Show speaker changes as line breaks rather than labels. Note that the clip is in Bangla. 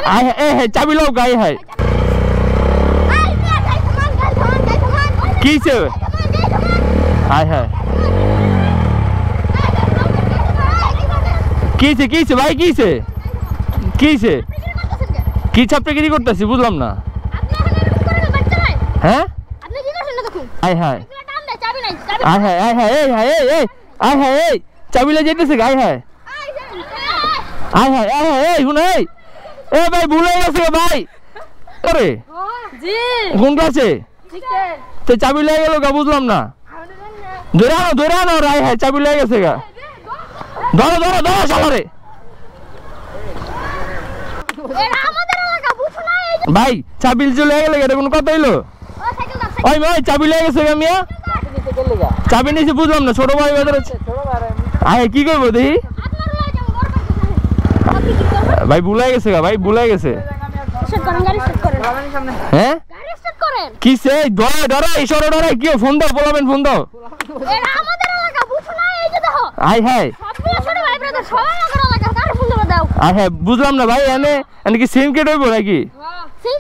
আয় হ্যাঁ চাবি লোক গায়ে হয় কিছে আয় হ্যাঁ কিছে কিছে ভাই কিছে কিছে কি ছাপড়াগিরি করতেছি বুঝলাম না হ্যাঁ আয় হ্যাঁ আয় হ্যাঁ আয় হ্যাঁ এই হ্যাঁ এই আয় হ্যাঁ এই চাবিলে যেতেছে আয় হ্যাঁ আয় হ্যাঁ আয় হ্যাঁ এই শুনে এ ভাই ভুলে গেছে ভাই আরে কোন ক্লাসে তো চাবি লেগে গেল গা বুঝলাম না ধরে আনো রায় হ্যাঁ চাবি লেগে গেছে গা ধরো ধরো ধরো সালারে ভাই চাবি লেগে গেলে এটা কোনো কথা হইলো ওই ভাই চাবি লেগে গেছে গা মিয়া চাবি নিয়েছি বুঝলাম না ছোট ভাই বাজার আয় কি করবো দেখি ভাই ভুলে গেছে গা ভাই ভুলে গেছে হ্যাঁ কিসে ধরে ধরে ইশারা ধরে কি ফোন দাও বলাবেন ফোন দাও
এটা আমাদের এলাকা বুঝছো না এই যে দেখো
আয় হ্যাঁ
সবগুলো ছোট ভাই ব্রাদার সবাই আমাদের এলাকা কার ফোন দাও
আয় হ্যাঁ বুঝলাম না ভাই এনে কি সিম কেটে হইব নাকি
সিম